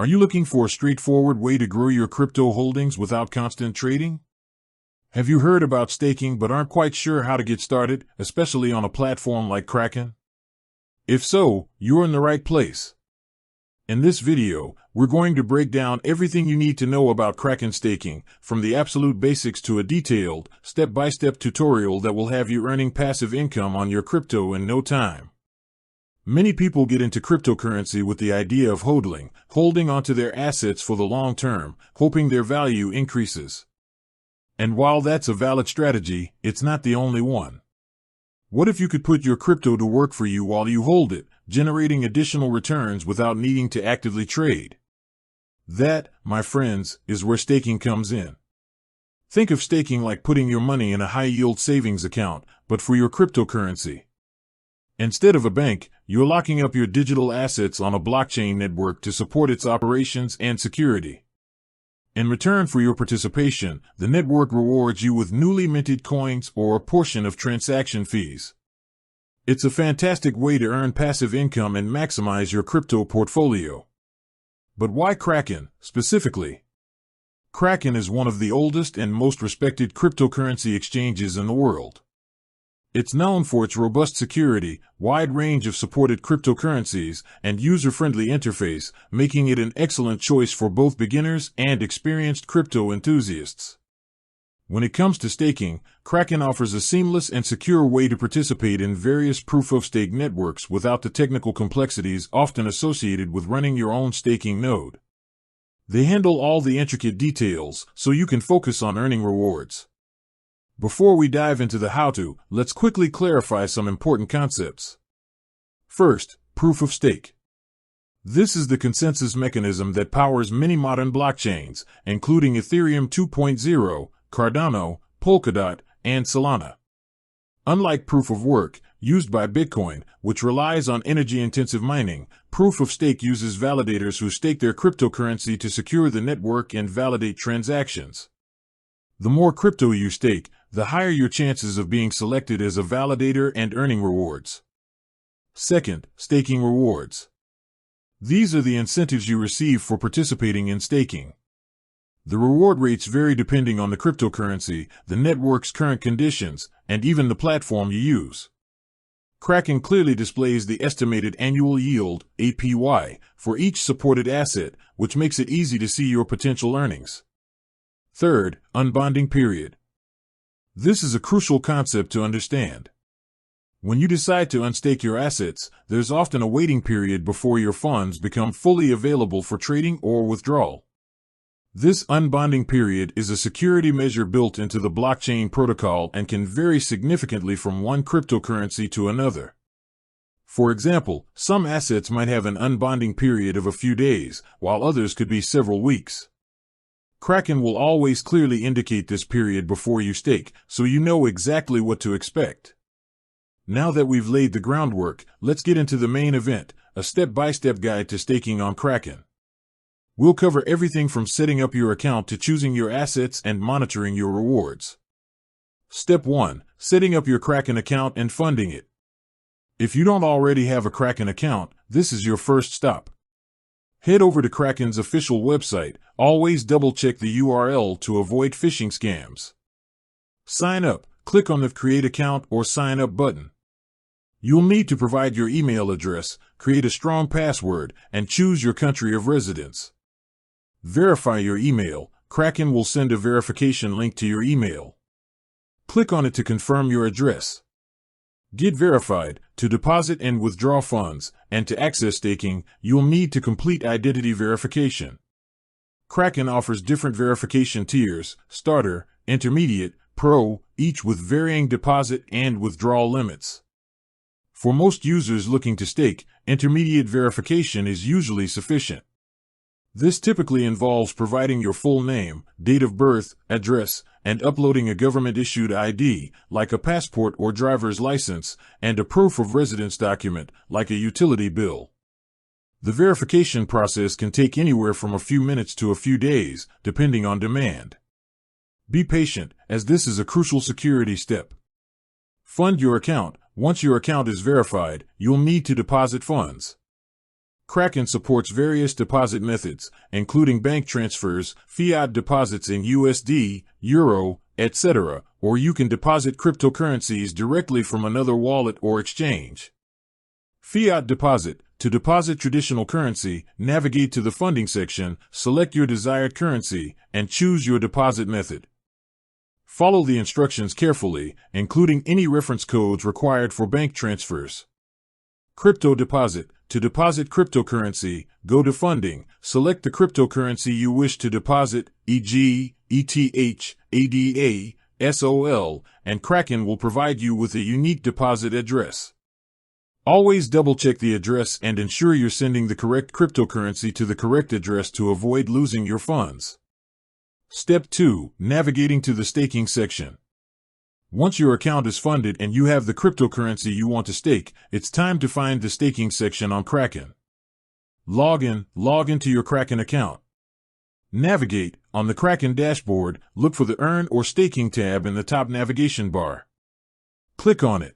Are you looking for a straightforward way to grow your crypto holdings without constant trading? Have you heard about staking but aren't quite sure how to get started, especially on a platform like Kraken? If so, you're in the right place. In this video, we're going to break down everything you need to know about Kraken staking, from the absolute basics to a detailed, step-by-step tutorial that will have you earning passive income on your crypto in no time. Many people get into cryptocurrency with the idea of holding onto their assets for the long term, hoping their value increases. And while that's a valid strategy, it's not the only one. What if you could put your crypto to work for you while you hold it, generating additional returns without needing to actively trade? That, my friends, is where staking comes in. Think of staking like putting your money in a high-yield savings account, but for your cryptocurrency. Instead of a bank, you're locking up your digital assets on a blockchain network to support its operations and security. In return for your participation, the network rewards you with newly minted coins or a portion of transaction fees. It's a fantastic way to earn passive income and maximize your crypto portfolio. But why Kraken, specifically? Kraken is one of the oldest and most respected cryptocurrency exchanges in the world. It's known for its robust security, wide range of supported cryptocurrencies, and user-friendly interface, making it an excellent choice for both beginners and experienced crypto enthusiasts. When it comes to staking, Kraken offers a seamless and secure way to participate in various proof-of-stake networks without the technical complexities often associated with running your own staking node. They handle all the intricate details, so you can focus on earning rewards. Before we dive into the how-to, let's quickly clarify some important concepts. First, proof of stake. This is the consensus mechanism that powers many modern blockchains, including Ethereum 2.0, Cardano, Polkadot, and Solana. Unlike proof of work, used by Bitcoin, which relies on energy-intensive mining, proof of stake uses validators who stake their cryptocurrency to secure the network and validate transactions. The more crypto you stake, the higher your chances of being selected as a validator and earning rewards. Second, staking rewards. These are the incentives you receive for participating in staking. The reward rates vary depending on the cryptocurrency, the network's current conditions, and even the platform you use. Kraken clearly displays the estimated annual yield, APY, for each supported asset, which makes it easy to see your potential earnings. Third, unbonding period. This is a crucial concept to understand. When you decide to unstake your assets, there's often a waiting period before your funds become fully available for trading or withdrawal. This unbonding period is a security measure built into the blockchain protocol and can vary significantly from one cryptocurrency to another. For example, some assets might have an unbonding period of a few days, while others could be several weeks. Kraken will always clearly indicate this period before you stake, so you know exactly what to expect. Now that we've laid the groundwork, let's get into the main event, a step-by-step guide to staking on Kraken. We'll cover everything from setting up your account to choosing your assets and monitoring your rewards. Step 1. Setting up your Kraken account and funding it. If you don't already have a Kraken account, this is your first stop. Head over to Kraken's official website. Always double-check the URL to avoid phishing scams. Sign up. Click on the Create Account or Sign Up button. You'll need to provide your email address, create a strong password, and choose your country of residence. Verify your email. Kraken will send a verification link to your email. Click on it to confirm your address. Get verified. To deposit and withdraw funds, and to access staking, you'll need to complete identity verification. Kraken offers different verification tiers, starter, intermediate, pro, each with varying deposit and withdrawal limits. For most users looking to stake, intermediate verification is usually sufficient. This typically involves providing your full name, date of birth, address, and uploading a government-issued ID, like a passport or driver's license, and a proof of residence document, like a utility bill. The verification process can take anywhere from a few minutes to a few days, depending on demand. Be patient, as this is a crucial security step. Fund your account. Once your account is verified, you'll need to deposit funds. Kraken supports various deposit methods, including bank transfers, fiat deposits in USD, Euro, etc., or you can deposit cryptocurrencies directly from another wallet or exchange. Fiat deposit. To deposit traditional currency, navigate to the funding section, select your desired currency, and choose your deposit method. Follow the instructions carefully, including any reference codes required for bank transfers. Crypto deposit. To deposit cryptocurrency, go to Funding, select the cryptocurrency you wish to deposit, e.g., ETH, ADA, SOL, and Kraken will provide you with a unique deposit address. Always double-check the address and ensure you're sending the correct cryptocurrency to the correct address to avoid losing your funds. Step 2. Navigating to the staking section. Once your account is funded and you have the cryptocurrency you want to stake, it's time to find the staking section on Kraken. Log into your Kraken account. Navigate. On the Kraken dashboard, look for the Earn or Staking tab in the top navigation bar. Click on it.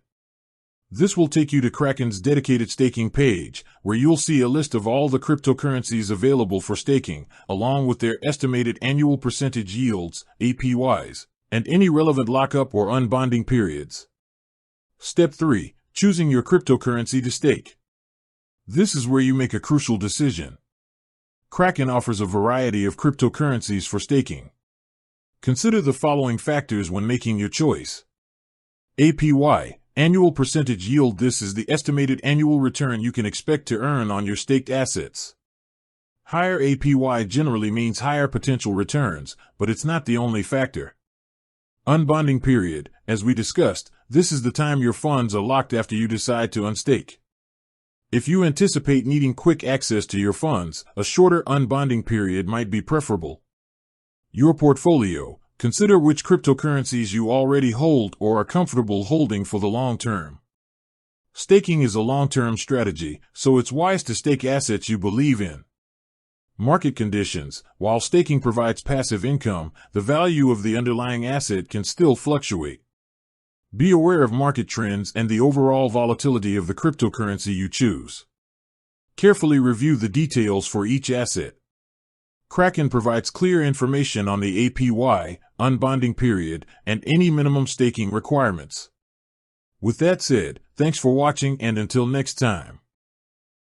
This will take you to Kraken's dedicated staking page, where you'll see a list of all the cryptocurrencies available for staking, along with their estimated annual percentage yields, APYs, and any relevant lockup or unbonding periods. Step 3. Choosing your cryptocurrency to stake. This is where you make a crucial decision. Kraken offers a variety of cryptocurrencies for staking. Consider the following factors when making your choice. APY, annual percentage yield. This is the estimated annual return you can expect to earn on your staked assets. Higher APY generally means higher potential returns, but it's not the only factor. Unbonding period. As we discussed, this is the time your funds are locked after you decide to unstake. If you anticipate needing quick access to your funds, a shorter unbonding period might be preferable. Your portfolio. Consider which cryptocurrencies you already hold or are comfortable holding for the long term. Staking is a long-term strategy, so it's wise to stake assets you believe in. Market conditions. While staking provides passive income, the value of the underlying asset can still fluctuate. Be aware of market trends and the overall volatility of the cryptocurrency you choose. Carefully review the details for each asset. Kraken provides clear information on the APY, unbonding period, and any minimum staking requirements. With that said, thanks for watching, and until next time.